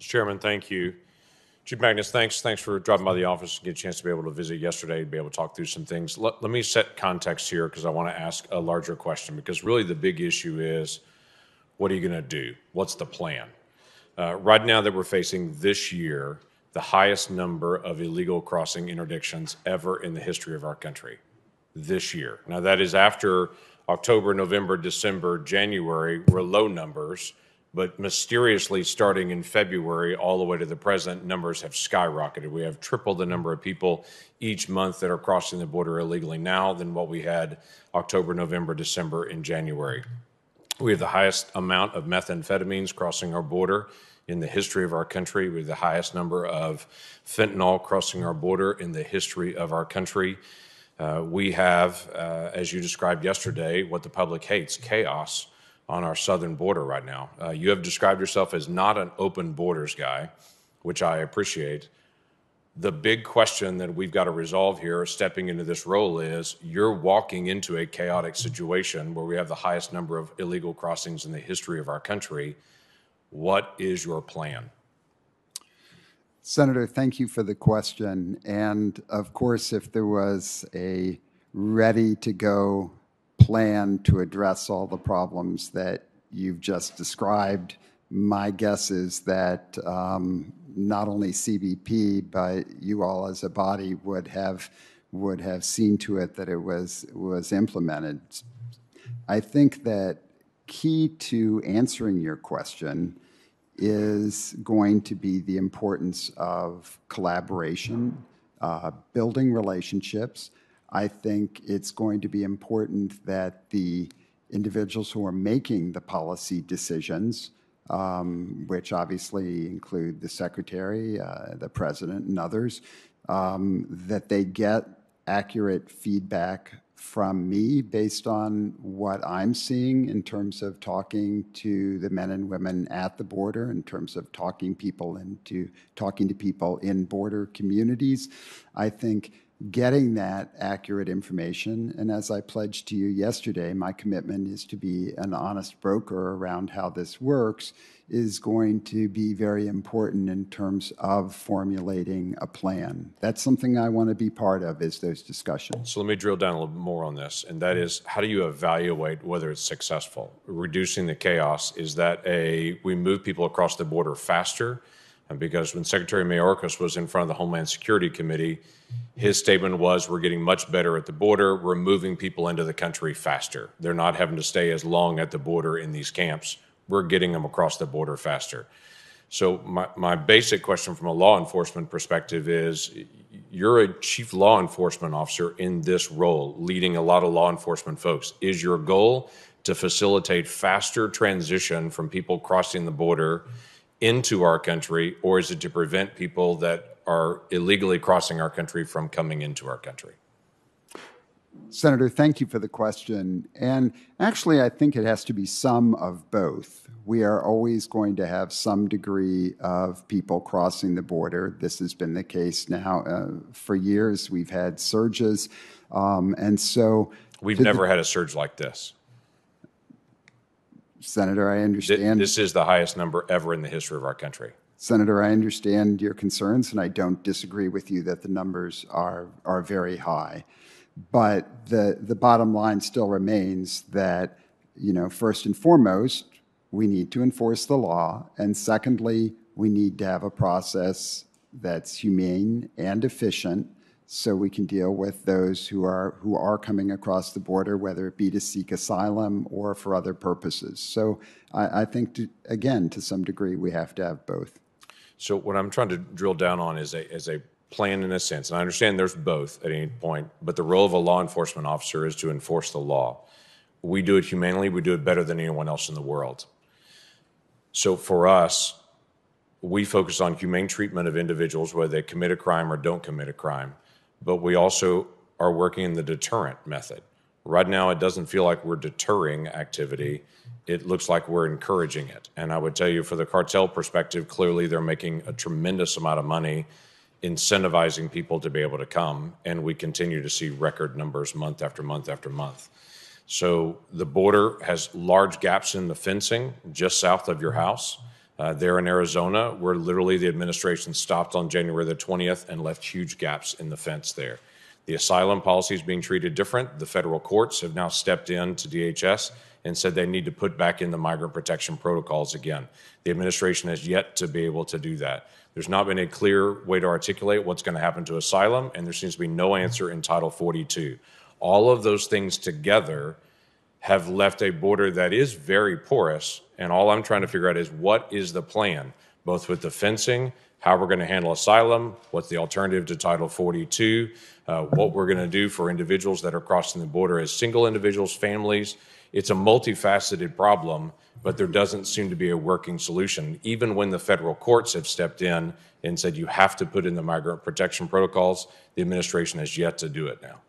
Chairman, thank you. Chief Magnus, thanks for dropping by the office and get a chance to be able to visit yesterday, to be able to talk through some things. Let me set context here because I want to ask a larger question, because really the big issue is, what are you going to do? What's the plan? Right now that we're facing this year, the highest number of illegal crossing interdictions ever in the history of our country this year. Now that is after October, November, December, January were low numbers, but mysteriously starting in February all the way to the present, numbers have skyrocketed. We have triple the number of people each month that are crossing the border illegally now than what we had October, November, December, and January. We have the highest amount of methamphetamines crossing our border in the history of our country. We have the highest number of fentanyl crossing our border in the history of our country. We have, as you described yesterday, what the public hates, chaos on our southern border right now. You have described yourself as not an open borders guy, which I appreciate. The big question that we've got to resolve here, stepping into this role, is you're walking into a chaotic situation where we have the highest number of illegal crossings in the history of our country. What is your plan? Senator, thank you for the question. And of course, if there was a ready-to-go plan to address all the problems that you've just described, my guess is that not only CBP, but you all as a body would have seen to it that it was implemented. I think that key to answering your question is going to be the importance of collaboration, building relationships. I think it's going to be important that the individuals who are making the policy decisions, which obviously include the Secretary, the President, and others, that they get accurate feedback from me based on what I'm seeing in terms of talking to the men and women at the border, in terms of talking to people in border communities. I think getting that accurate information, and as I pledged to you yesterday, my commitment is to be an honest broker around how this works, is going to be very important in terms of formulating a plan. That's something I want to be part of, is those discussions. So let me drill down a little bit more on this, and that is, how do you evaluate whether it's successful? Reducing the chaos, is that we move people across the border faster? Because when Secretary Mayorkas was in front of the Homeland Security Committee, his statement was, we're getting much better at the border, we're moving people into the country faster. They're not having to stay as long at the border in these camps. We're getting them across the border faster. So my basic question from a law enforcement perspective is, you're a chief law enforcement officer in this role, leading a lot of law enforcement folks. Is your goal to facilitate faster transition from people crossing the border into our country, or is it to prevent people that are illegally crossing our country from coming into our country? Senator, thank you for the question. And actually, I think it has to be some of both. We are always going to have some degree of people crossing the border. This has been the case now for years. We've had surges. And so we've never had a surge like this. Senator, I understand. This is the highest number ever in the history of our country. Senator, I understand your concerns, and I don't disagree with you that the numbers are very high. But the bottom line still remains that, first and foremost, we need to enforce the law. And secondly, we need to have a process that's humane and efficient so we can deal with those who are coming across the border, whether it be to seek asylum or for other purposes. So I think, again, to some degree, we have to have both. So what I'm trying to drill down on is a plan in a sense. And I understand there's both at any point, but the role of a law enforcement officer is to enforce the law. We do it humanely. We do it better than anyone else in the world. So for us, we focus on humane treatment of individuals, whether they commit a crime or don't commit a crime. But we also are working in the deterrent method. Right now, it doesn't feel like we're deterring activity. It looks like we're encouraging it. And I would tell you, for the cartel perspective, clearly they're making a tremendous amount of money incentivizing people to be able to come, and we continue to see record numbers month after month after month. So the border has large gaps in the fencing just south of your house. There in Arizona, where literally the administration stopped on January the 20th and left huge gaps in the fence there. The asylum policy is being treated different. The federal courts have now stepped in to DHS and said they need to put back in the migrant protection protocols again. The administration has yet to be able to do that. There's not been a clear way to articulate what's going to happen to asylum, and there seems to be no answer in Title 42. All of those things together have left a border that is very porous, and all I'm trying to figure out is what is the plan, both with the fencing, how we're going to handle asylum, what's the alternative to Title 42, what we're going to do for individuals that are crossing the border as single individuals, families. It's a multifaceted problem, but there doesn't seem to be a working solution. Even when the federal courts have stepped in and said you have to put in the migrant protection protocols, the administration has yet to do it now.